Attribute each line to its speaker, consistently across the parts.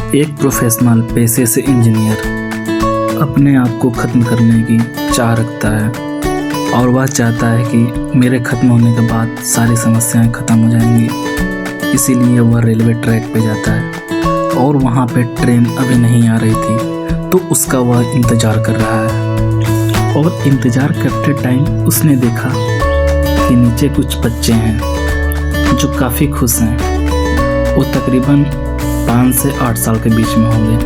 Speaker 1: एक प्रोफेशनल पेशे से इंजीनियर अपने आप को ख़त्म करने की चाह रखता है और वह चाहता है कि मेरे ख़त्म होने के बाद सारी समस्याएं ख़त्म हो जाएंगी। इसीलिए वह रेलवे ट्रैक पे जाता है और वहाँ पे ट्रेन अभी नहीं आ रही थी, तो उसका वह इंतज़ार कर रहा है। और इंतज़ार करते टाइम उसने देखा कि नीचे कुछ बच्चे हैं जो काफ़ी खुश हैं। वो तकरीबन 5 से 8 साल के बीच में होंगे।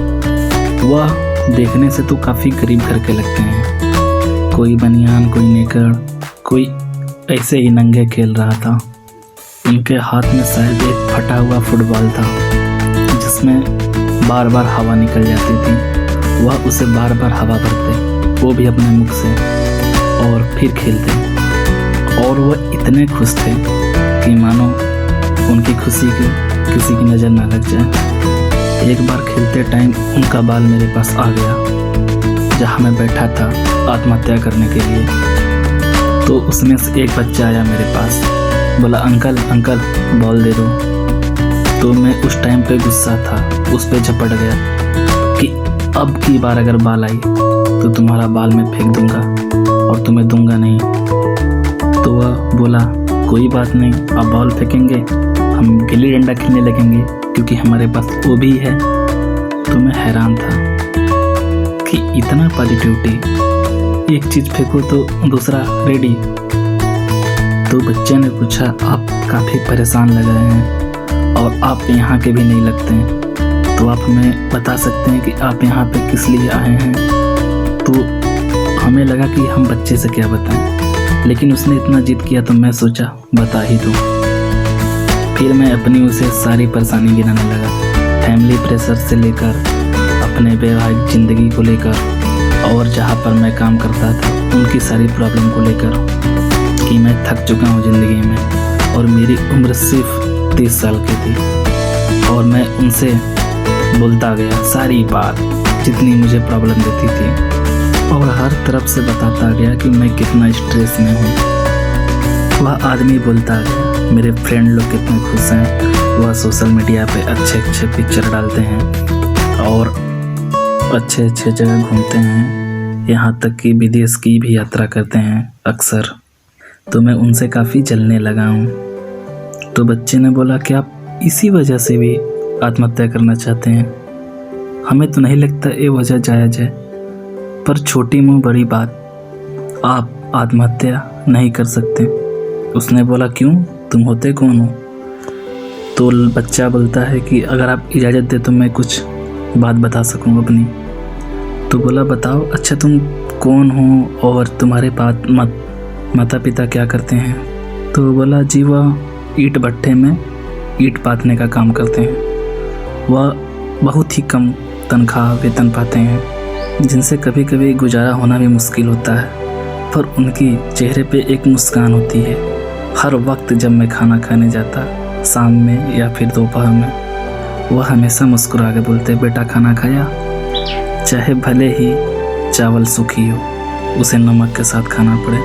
Speaker 1: वह देखने से तो काफ़ी गरीब घर के लगते हैं। कोई बनियान, कोई नेकर, कोई ऐसे ही नंगे खेल रहा था। उनके हाथ में शायद एक फटा हुआ फुटबॉल था जिसमें बार बार हवा निकल जाती थी। वह उसे बार बार हवा भरते, वो भी अपने मुख से, और फिर खेलते। और वह इतने खुश थे कि मानो उनकी खुशी की किसी की नज़र ना लग जाए। एक बार खेलते टाइम उनका बाल मेरे पास आ गया जहाँ मैं बैठा था आत्महत्या करने के लिए। तो उसमें से एक बच्चा आया मेरे पास, बोला अंकल अंकल बॉल दे दो। तो मैं उस टाइम पे गुस्सा था, उस पे झपट गया कि अब की बार अगर बाल आई तो तुम्हारा बाल मैं फेंक दूंगा और तुम्हें दूंगा नहीं। तो वह बोला कोई बात नहीं, आप बॉल फेंकेंगे, हम गिल्ली डंडा खेलने लगेंगे क्योंकि हमारे पास वो भी है। तो मैं हैरान था कि इतना पॉजिटिविटी, एक चीज़ फेंको तो दूसरा रेडी। तो बच्चे ने पूछा आप काफ़ी परेशान लग रहे हैं और आप यहाँ के भी नहीं लगते हैं, तो आप हमें बता सकते हैं कि आप यहाँ पे किस लिए आए हैं। तो हमें लगा कि हम बच्चे से क्या बताएं, लेकिन उसने इतना जिद किया तो मैं सोचा बता ही दूँ। फिर मैं अपनी उसे सारी परेशानी गिनाने लगा, फैमिली प्रेशर से लेकर अपने वैवाहिक ज़िंदगी को लेकर, और जहाँ पर मैं काम करता था उनकी सारी प्रॉब्लम को लेकर कि मैं थक चुका हूँ ज़िंदगी में और मेरी उम्र सिर्फ 30 साल की थी। और मैं उनसे बोलता गया सारी बात जितनी मुझे प्रॉब्लम देती थी, और हर तरफ से बताता गया कि मैं कितना स्ट्रेस में हूँ। वह आदमी बोलता गया मेरे फ्रेंड लोग कितने खुश हैं, वह सोशल मीडिया पे अच्छे अच्छे पिक्चर डालते हैं और अच्छे अच्छे जगह घूमते हैं, यहाँ तक कि विदेश की भी यात्रा करते हैं अक्सर। तो मैं उनसे काफ़ी जलने लगा हूँ। तो बच्चे ने बोला कि आप इसी वजह से भी आत्महत्या करना चाहते हैं? हमें तो नहीं लगता ये वजह जायज़ है, पर छोटी मुँह बड़ी बात, आप आत्महत्या नहीं कर सकते। उसने बोला क्यों, तुम होते कौन हो? तो बच्चा बोलता है कि अगर आप इजाज़त दे तो मैं कुछ बात बता सकूं अपनी। तो बोला बताओ, अच्छा तुम कौन हो और तुम्हारे माता पिता क्या करते हैं? तो बोला जी वह ईंट भट्ठे में ईंट पाथने का काम करते हैं। वह बहुत ही कम तनख्वाह वेतन पाते हैं, जिनसे कभी कभी गुजारा होना भी मुश्किल होता है, पर उनकी चेहरे पे एक मुस्कान होती है। हर वक्त जब मैं खाना खाने जाता, शाम में या फिर दोपहर में, वह हमेशा मुस्कुरा के बोलते बेटा खाना खाया? चाहे भले ही चावल सूखी हो, उसे नमक के साथ खाना पड़े,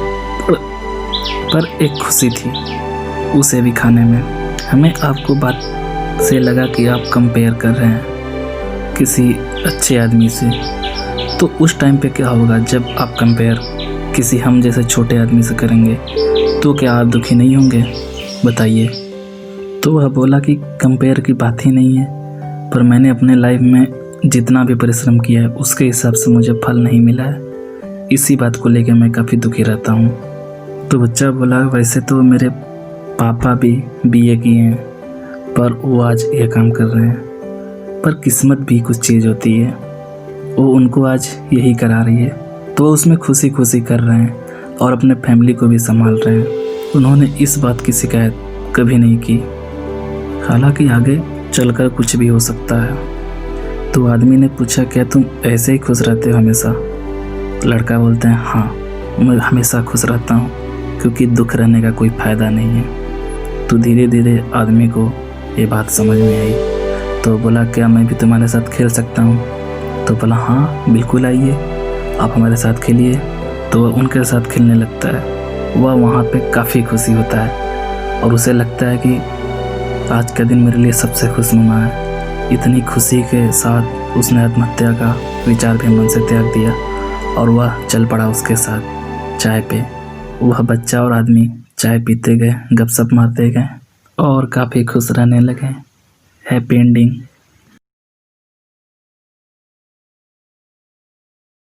Speaker 1: पर एक खुशी थी उसे भी खाने में। हमें आपको बात से लगा कि आप कंपेयर कर रहे हैं किसी अच्छे आदमी से, तो उस टाइम पे क्या होगा जब आप कंपेयर किसी हम जैसे छोटे आदमी से करेंगे, तो क्या आप दुखी नहीं होंगे? बताइए। तो वह बोला कि कंपेयर की बात ही नहीं है, पर मैंने अपने लाइफ में जितना भी परिश्रम किया है उसके हिसाब से मुझे फल नहीं मिला है। इसी बात को लेकर मैं काफ़ी दुखी रहता हूँ। तो बच्चा बोला वैसे तो मेरे पापा भी BA किए हैं, पर वो आज ये काम कर रहे हैं, पर किस्मत भी कुछ चीज़ होती है, वो उनको आज यही करा रही है, तो उसमें खुशी खुशी कर रहे हैं और अपने फैमिली को भी संभाल रहे हैं। उन्होंने इस बात की शिकायत कभी नहीं की, हालांकि आगे चलकर कुछ भी हो सकता है। तो आदमी ने पूछा क्या तुम ऐसे ही खुश रहते हो हमेशा? लड़का बोलते हैं हाँ, मैं हमेशा खुश रहता हूँ क्योंकि दुख रहने का कोई फ़ायदा नहीं है। तो धीरे धीरे आदमी को ये बात समझ में आई। तो बोला क्या मैं भी तुम्हारे साथ खेल सकता हूँ? तो बोला हाँ बिल्कुल आइए, आप हमारे साथ खेलिए। तो वह उनके साथ खेलने लगता है। वह वहाँ पे काफ़ी खुशी होता है और उसे लगता है कि आज का दिन मेरे लिए सबसे खुशनुमा है। इतनी खुशी के साथ उसने आत्महत्या का विचार भी मन से त्याग दिया और वह चल पड़ा उसके साथ चाय पे। वह बच्चा और आदमी चाय पीते गए, गपशप मारते गए और काफ़ी खुश रहने लगे। Happy ending.